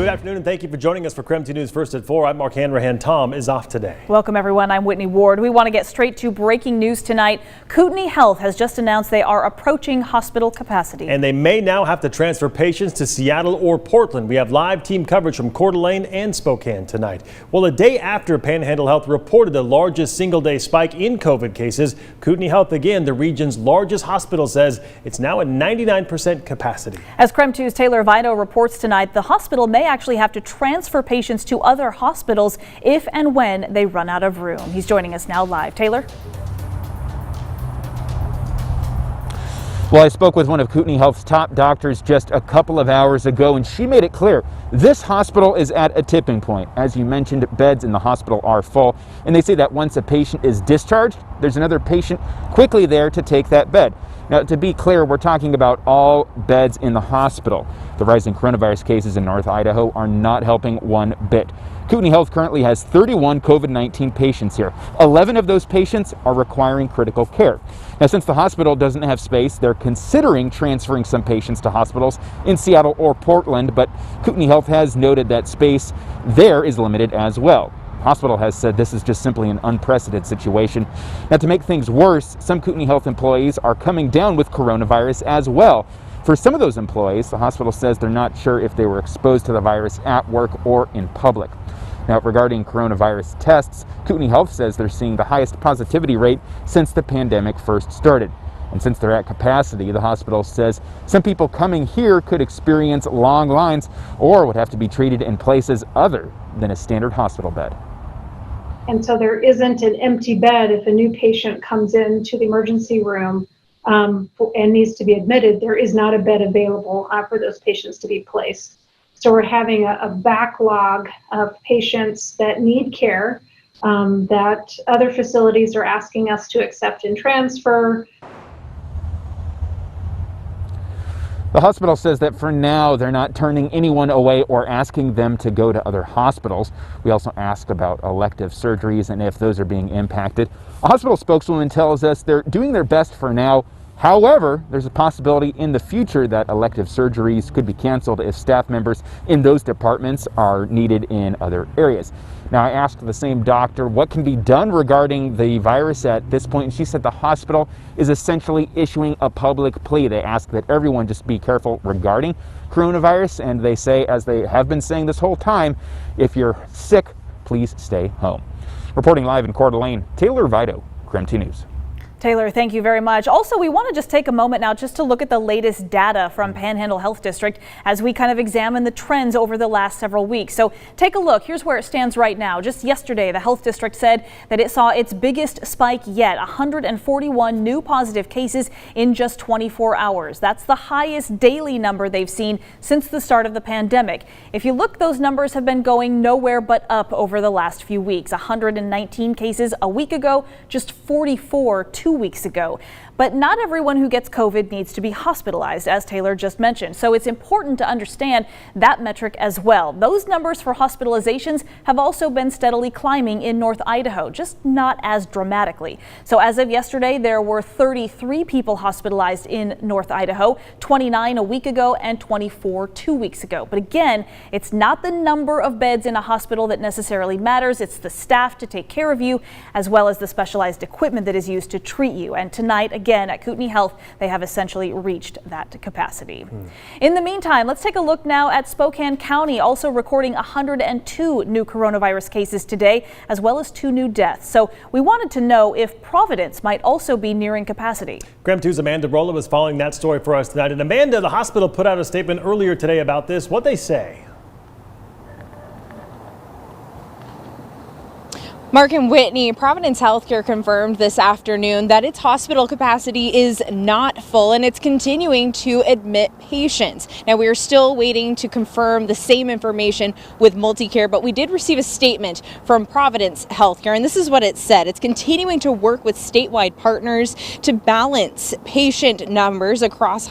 Good afternoon and thank you for joining us for KREM 2 News First at 4. I'm Mark Hanrahan. Tom is off today. Welcome everyone. I'm Whitney Ward. We want to get straight to breaking news tonight. Kootenai Health has just announced they are approaching hospital capacity. And they may now have to transfer patients to Seattle or Portland. We have live team coverage from Coeur d'Alene and Spokane tonight. Well, a day after Panhandle Health reported the largest single-day spike in COVID cases, Kootenai Health, again, the region's largest hospital, says it's now at 99% capacity. As KREM 2's Taylor Vito reports tonight, the hospital may actually have to transfer patients to other hospitals if and when they run out of room. He's joining us now live. Taylor? Well, I spoke with one of Kootenai Health's top doctors just a couple of hours ago, and she made it clear this hospital is at a tipping point. As you mentioned, beds in the hospital are full, and they say that once a patient is discharged, there's another patient quickly there to take that bed. Now, to be clear, we're talking about all beds in the hospital. The rising coronavirus cases in North Idaho are not helping one bit. Kootenai Health currently has 31 COVID-19 patients here. 11 of those patients are requiring critical care. Now, since the hospital doesn't have space, they're considering transferring some patients to hospitals in Seattle or Portland, but Kootenai Health has noted that space there is limited as well. The hospital has said this is just simply an unprecedented situation. Now, to make things worse, some Kootenai Health employees are coming down with coronavirus as well. For some of those employees, the hospital says they're not sure if they were exposed to the virus at work or in public. Now, regarding coronavirus tests, Kootenai Health says they're seeing the highest positivity rate since the pandemic first started. And since they're at capacity, the hospital says some people coming here could experience long lines or would have to be treated in places other than a standard hospital bed. And so there isn't an empty bed if a new patient comes into the emergency room and needs to be admitted. There is not a bed available for those patients to be placed. So we're having a backlog of patients that need care that other facilities are asking us to accept and transfer. The hospital says that for now, they're not turning anyone away or asking them to go to other hospitals. We also asked about elective surgeries and if those are being impacted. A hospital spokeswoman tells us they're doing their best for now. However, there's a possibility in the future that elective surgeries could be canceled if staff members in those departments are needed in other areas. Now, I asked the same doctor what can be done regarding the virus at this point, and she said the hospital is essentially issuing a public plea. They ask that everyone just be careful regarding coronavirus, and they say, as they have been saying this whole time, if you're sick, please stay home. Reporting live in Coeur d'Alene, Taylor Vito, KREM 2 News. Taylor, thank you very much. Also, we want to just take a moment now just to look at the latest data from Panhandle Health District as we kind of examine the trends over the last several weeks. So take a look. Here's where it stands right now. Just yesterday, the health district said that it saw its biggest spike yet, 141 new positive cases in just 24 hours. That's the highest daily number they've seen since the start of the pandemic. If you look, those numbers have been going nowhere but up over the last few weeks. 119 cases a week ago, just 44 2 weeks ago. But not everyone who gets COVID needs to be hospitalized, as Taylor just mentioned. So it's important to understand that metric as well. Those numbers for hospitalizations have also been steadily climbing in North Idaho, just not as dramatically. So as of yesterday, there were 33 people hospitalized in North Idaho, 29 a week ago and 24 2 weeks ago. But again, it's not the number of beds in a hospital that necessarily matters. It's the staff to take care of you, as well as the specialized equipment that is used to treat you. And tonight, again, at Kootenai Health, they have essentially reached that capacity. In the meantime, let's take a look now at Spokane County, also recording 102 new coronavirus cases today, as well as 2 new deaths. So we wanted to know if Providence might also be nearing capacity. KREM 2's Amanda Rolla was following that story for us tonight. And Amanda, the hospital put out a statement earlier today about this. What they say? Mark and Whitney, Providence Healthcare confirmed this afternoon that its hospital capacity is not full and it's continuing to admit patients. Now, we are still waiting to confirm the same information with Multicare, but we did receive a statement from Providence Healthcare, and this is what it said. It's continuing to work with statewide partners to balance patient numbers across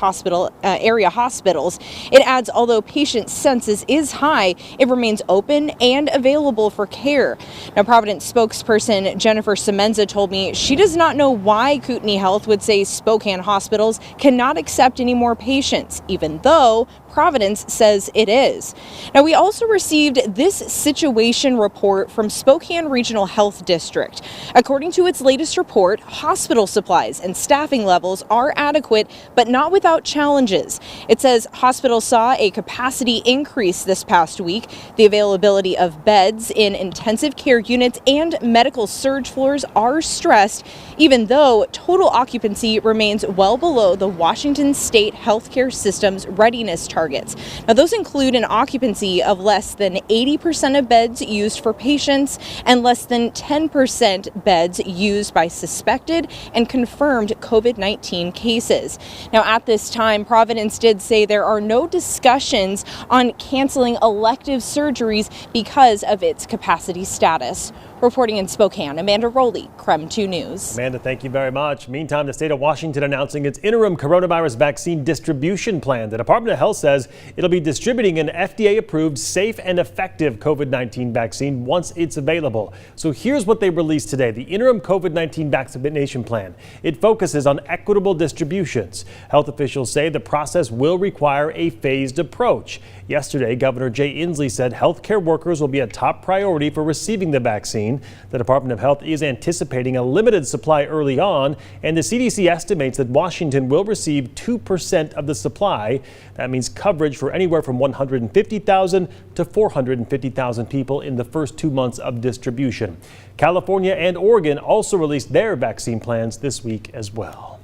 area hospitals. It adds, although patient census is high, it remains open and available for care. Now, Providence spokesperson Jennifer Semenza told me she does not know why Kootenai Health would say Spokane hospitals cannot accept any more patients, even though Providence says it is. Now, we also received this situation report from Spokane Regional Health District. According to its latest report, hospital supplies and staffing levels are adequate, but not without challenges. It says hospitals saw a capacity increase this past week. The availability of beds in intensive care units and medical surge floors are stressed, even though total occupancy remains well below the Washington State healthcare system's readiness targets. Now, those include an occupancy of less than 80% of beds used for patients and less than 10% beds used by suspected and confirmed COVID-19 cases. Now, at this time, Providence did say there are no discussions on canceling elective surgeries because of its capacity status. Reporting in Spokane, Amanda Rowley, KREM 2 News. Amanda, thank you very much. Meantime, the state of Washington announcing its interim coronavirus vaccine distribution plan. The Department of Health says it'll be distributing an FDA-approved, safe and effective COVID-19 vaccine once it's available. So here's what they released today, the interim COVID-19 vaccination plan. It focuses on equitable distributions. Health officials say the process will require a phased approach. Yesterday, Governor Jay Inslee said healthcare workers will be a top priority for receiving the vaccine. The Department of Health is anticipating a limited supply early on, and the CDC estimates that Washington will receive 2% of the supply. That means coverage for anywhere from 150,000 to 450,000 people in the first 2 months of distribution. California and Oregon also released their vaccine plans this week as well.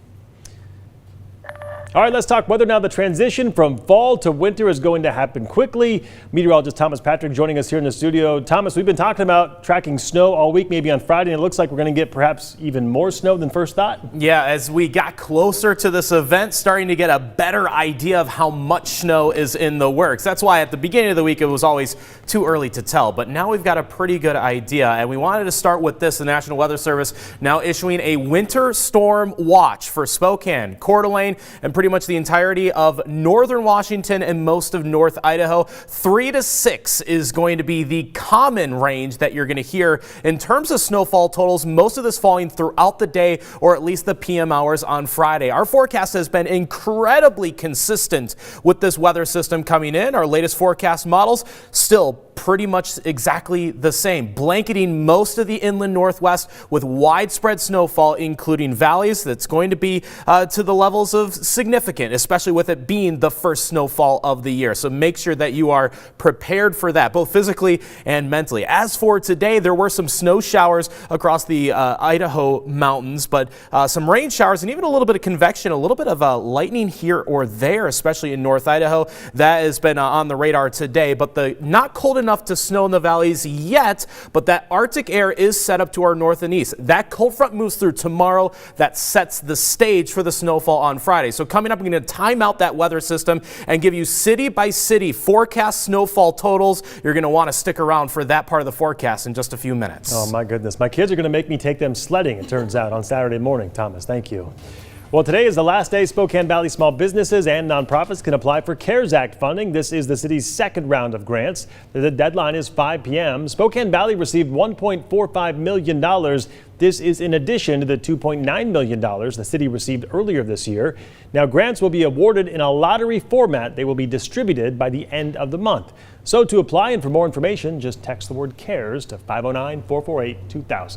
All right, let's talk weather now. The transition from fall to winter is going to happen quickly. Meteorologist Thomas Patrick joining us here in the studio. Thomas, we've been talking about tracking snow all week, maybe on Friday, and it looks like we're going to get perhaps even more snow than first thought. Yeah, as we got closer to this event, starting to get a better idea of how much snow is in the works. That's why at the beginning of the week, it was always too early to tell. But now we've got a pretty good idea, and we wanted to start with this. The National Weather Service now issuing a winter storm watch for Spokane, Coeur d'Alene, and pretty much the entirety of northern Washington and most of North Idaho. 3 to 6 is going to be the common range that you're going to hear in terms of snowfall totals. Most of this falling throughout the day, or at least the PM hours on Friday. Our forecast has been incredibly consistent with this weather system coming in. Our latest forecast models still pretty much exactly the same, blanketing most of the inland northwest with widespread snowfall, including valleys. That's going to be to the levels of significant, especially with it being the first snowfall of the year. So make sure that you are prepared for that, both physically and mentally. As for today, there were some snow showers across the Idaho mountains, but some rain showers and even a little bit of convection, a little bit of lightning here or there, especially in North Idaho. That has been on the radar today, but not cold enough to snow in the valleys yet, but that Arctic air is set up to our north and east. That cold front moves through tomorrow. That sets the stage for the snowfall on Friday. So coming up, I'm going to time out that weather system and give you city by city forecast snowfall totals. You're going to want to stick around for that part of the forecast in just a few minutes. Oh my goodness. My kids are going to make me take them sledding, it turns out, on Saturday morning. Thomas, thank you. Well, today is the last day Spokane Valley small businesses and nonprofits can apply for CARES Act funding. This is the city's second round of grants. The deadline is 5 p.m. Spokane Valley received $1.45 million. This is in addition to the $2.9 million the city received earlier this year. Now, grants will be awarded in a lottery format. They will be distributed by the end of the month. So to apply and for more information, just text the word CARES to 509-448-2000.